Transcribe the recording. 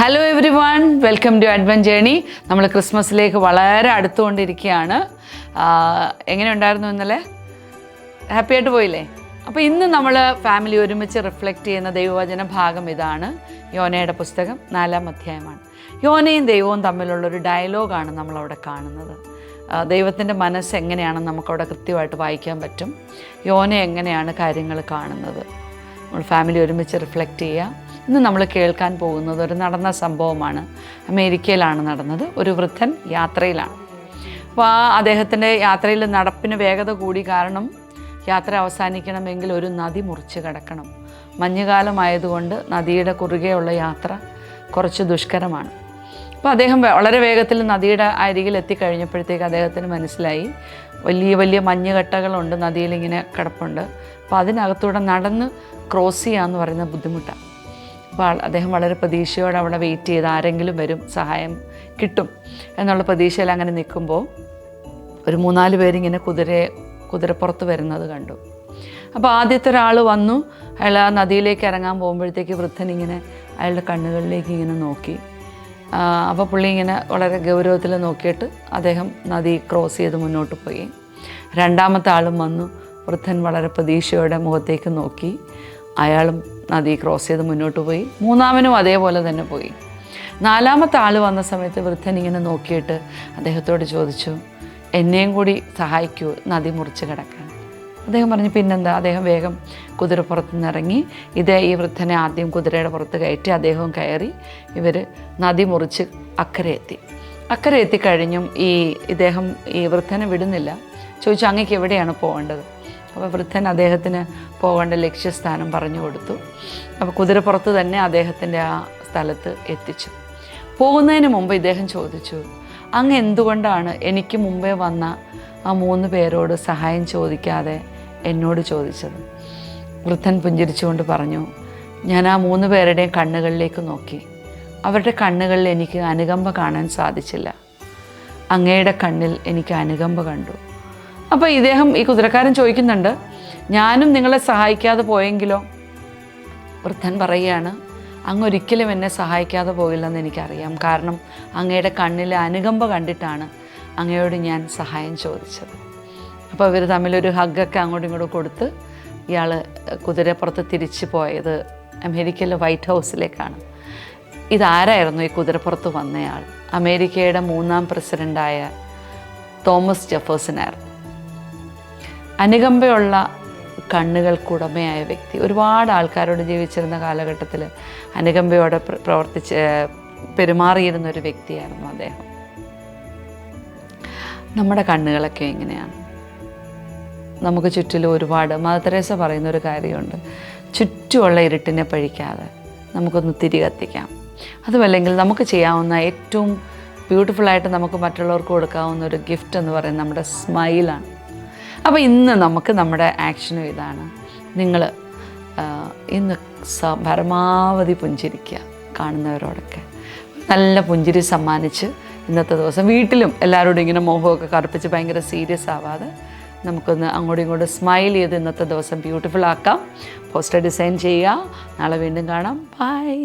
Hello everyone, welcome to adventure journey. നമ്മൾ ക്രിസ്മസിലേക്ക് വളരെ അടുത്തുകൊണ്ടിരിക്കുകയാണ്. എങ്ങനെ ഉണ്ടായിരുന്നു ഇന്നലെ? ഹാപ്പി ആയിട്ട് പോയില്ലേ? അപ്പോൾ ഇന്ന് നമ്മൾ ഫാമിലി ഒരുമിച്ച് റിഫ്ലക്റ്റ് ചെയ്യുന്ന ദൈവവചന ഭാഗം ഇതാണ്. യോനയുടെ പുസ്തകം 4-ാം അധ്യായമാണ്. യോനയും ദൈവവും തമ്മിലുള്ളൊരു ഡയലോഗാണ് നമ്മളവിടെ കാണുന്നത്. ദൈവത്തിൻ്റെ മനസ്സ് എങ്ങനെയാണെന്ന് നമുക്കവിടെ കൃത്യമായിട്ട് വായിക്കാൻ പറ്റും. യോന എങ്ങനെയാണ് കാര്യങ്ങൾ കാണുന്നത്, നമ്മൾ ഫാമിലി ഒരുമിച്ച് റിഫ്ലക്റ്റ് ചെയ്യുക. ഇന്ന് നമ്മൾ കേൾക്കാൻ പോകുന്നത് ഒരു നടന്ന സംഭവമാണ്. അമേരിക്കയിലാണ് നടന്നത്. ഒരു വൃദ്ധൻ യാത്രയിലാണ്. അപ്പോൾ അദ്ദേഹത്തിൻ്റെ യാത്രയിൽ നടപ്പിന് വേഗത കൂടി. കാരണം യാത്ര അവസാനിക്കണമെങ്കിൽ ഒരു നദി മുറിച്ച് കിടക്കണം. മഞ്ഞുകാലമായതുകൊണ്ട് നദിയുടെ കുറുകെയുള്ള യാത്ര കുറച്ച് ദുഷ്കരമാണ്. അപ്പോൾ അദ്ദേഹം വളരെ വേഗത്തിൽ നദിയുടെ അരികിൽ എത്തിക്കഴിഞ്ഞപ്പോഴത്തേക്ക് അദ്ദേഹത്തിന് മനസ്സിലായി വലിയ വലിയ മഞ്ഞുകട്ടകളുണ്ട്, നദിയിലിങ്ങനെ കിടപ്പുണ്ട്. അപ്പോൾ അതിനകത്തൂടെ നടന്ന് ക്രോസ് ചെയ്യാമെന്ന് പറയുന്ന ബുദ്ധിമുട്ടാണ്. അപ്പോൾ അദ്ദേഹം വളരെ പ്രതീക്ഷയോടെ അവിടെ വെയിറ്റ് ചെയ്ത് ആരെങ്കിലും വരും, സഹായം കിട്ടും എന്നുള്ള പ്രതീക്ഷയിൽ അങ്ങനെ നിൽക്കുമ്പോൾ ഒരു 3-4 പേരിങ്ങനെ കുതിരപ്പുറത്ത് വരുന്നത് കണ്ടു. അപ്പോൾ ആദ്യത്തെ ഒരാൾ വന്നു. അയാൾ ആ നദിയിലേക്ക് ഇറങ്ങാൻ പോകുമ്പോഴത്തേക്ക് വൃദ്ധൻ ഇങ്ങനെ അയാളുടെ കണ്ണുകളിലേക്ക് ഇങ്ങനെ നോക്കി. അപ്പോൾ പുള്ളി ഇങ്ങനെ വളരെ ഗൗരവത്തിൽ നോക്കിയിട്ട് അദ്ദേഹം നദി ക്രോസ് ചെയ്ത് മുന്നോട്ട് പോയി. രണ്ടാമത്തെ ആളും വന്നു. വൃദ്ധൻ വളരെ പ്രതീക്ഷയോടെ മുഖത്തേക്ക് നോക്കി. അയാളും നദി ക്രോസ് ചെയ്ത് മുന്നോട്ട് പോയി. മൂന്നാമനും അതേപോലെ തന്നെ പോയി. 4-ാമത്തെ ആൾ വന്ന സമയത്ത് വൃദ്ധൻ ഇങ്ങനെ നോക്കിയിട്ട് അദ്ദേഹത്തോട് ചോദിച്ചു, എന്നെയും കൂടി സഹായിക്കൂ നദി മുറിച്ച് കിടക്കാൻ. അദ്ദേഹം പറഞ്ഞു പിന്നെന്താ. അദ്ദേഹം വേഗം കുതിരപ്പുറത്ത് നിന്നിറങ്ങി ഈ വൃദ്ധനെ ആദ്യം കുതിരയുടെ പുറത്ത് കയറ്റി അദ്ദേഹവും കയറി. ഇവർ നദി മുറിച്ച് അക്കരെ എത്തിക്കഴിഞ്ഞും ഇദ്ദേഹം ഈ വൃദ്ധനെ വിടുന്നില്ല. ചോദിച്ചു, അങ്ങേക്ക് എവിടെയാണ് പോകേണ്ടത്? അപ്പോൾ വൃദ്ധൻ അദ്ദേഹത്തിന് പോകേണ്ട ലക്ഷ്യസ്ഥാനം പറഞ്ഞു കൊടുത്തു. അപ്പോൾ കുതിരപ്പുറത്ത് തന്നെ അദ്ദേഹത്തിൻ്റെ ആ സ്ഥലത്ത് എത്തിച്ചു. പോകുന്നതിന് മുമ്പ് ഇദ്ദേഹം ചോദിച്ചു, അങ്ങ് എന്തുകൊണ്ടാണ് എനിക്ക് മുമ്പേ വന്ന ആ 3 പേരോട് സഹായം ചോദിക്കാതെ എന്നോട് ചോദിച്ചത്? വൃദ്ധൻ പുഞ്ചിരിച്ചുകൊണ്ട് പറഞ്ഞു, ഞാൻ ആ 3 പേരുടെയും കണ്ണുകളിലേക്ക് നോക്കി. അവരുടെ കണ്ണുകളിൽ എനിക്ക് അനുകമ്പ കാണാൻ സാധിച്ചില്ല. അങ്ങയുടെ കണ്ണിൽ എനിക്ക് അനുകമ്പ കണ്ടു. അപ്പോൾ ഈ കുതിരക്കാരൻ ചോദിക്കുന്നുണ്ട്, ഞാനും നിങ്ങളെ സഹായിക്കാതെ പോയെങ്കിലോ? വൃദ്ധൻ പറയുകയാണ്, അങ്ങ് ഒരിക്കലും എന്നെ സഹായിക്കാതെ പോകില്ലെന്ന് എനിക്കറിയാം. കാരണം അങ്ങയുടെ കണ്ണിലെ അനുകമ്പ കണ്ടിട്ടാണ് അങ്ങയോട് ഞാൻ സഹായം ചോദിച്ചത്. അപ്പോൾ ഇവർ തമ്മിലൊരു ഹഗ്ഗൊക്കെ അങ്ങോട്ടും ഇങ്ങോട്ടും കൊടുത്ത് ഇയാൾ കുതിരപ്പുറത്ത് തിരിച്ചു പോയത് അമേരിക്കയിലെ വൈറ്റ് ഹൗസിലേക്കാണ്. ഇതാരായിരുന്നു ഈ കുതിരപ്പുറത്ത് വന്നയാൾ? അമേരിക്കയുടെ 3-ാം പ്രസിഡൻ്റായ തോമസ് ജെഫേഴ്സനായിരുന്നു. അനുകമ്പയുള്ള കണ്ണുകൾക്കുടമയായ വ്യക്തി. ഒരുപാട് ആൾക്കാരോട് ജീവിച്ചിരുന്ന കാലഘട്ടത്തിൽ അനുകമ്പയോടെ പെരുമാറിയിരുന്ന ഒരു വ്യക്തിയായിരുന്നു അദ്ദേഹം. നമ്മുടെ കണ്ണുകളൊക്കെ എങ്ങനെയാണ്? നമുക്ക് ചുറ്റിലും ഒരുപാട്, മദർ തെരേസ പറയുന്നൊരു കാര്യമുണ്ട്, ചുറ്റുമുള്ള ഇരുട്ടിനെ പഴിക്കാതെ നമുക്കൊന്ന് തിരികത്തിക്കാം. അതുമല്ലെങ്കിൽ നമുക്ക് ചെയ്യാവുന്ന ഏറ്റവും ബ്യൂട്ടിഫുള്ളായിട്ട് നമുക്ക് മറ്റുള്ളവർക്ക് കൊടുക്കാവുന്ന ഒരു ഗിഫ്റ്റ് എന്ന് പറയുന്നത് നമ്മുടെ സ്മൈലാണ്. അപ്പോൾ ഇന്ന് നമുക്ക് നമ്മുടെ ആക്ഷനും ഇതാണ്. നിങ്ങൾ ഇന്ന് പരമാവധി പുഞ്ചിരിക്കുക. കാണുന്നവരോടൊക്കെ നല്ല പുഞ്ചിരി സമ്മാനിച്ച് ഇന്നത്തെ ദിവസം വീട്ടിലും എല്ലാവരോടും ഇങ്ങനെ മോഹമൊക്കെ കറുപ്പിച്ച് ഭയങ്കര സീരിയസ് ആവാതെ നമുക്കൊന്ന് അങ്ങോട്ടും ഇങ്ങോട്ടും സ്മൈൽ ചെയ്ത് ഇന്നത്തെ ദിവസം ബ്യൂട്ടിഫുൾ ആക്കാം. പോസ്റ്റർ ഡിസൈൻ ചെയ്യുക. നാളെ വീണ്ടും കാണാം. ബൈ.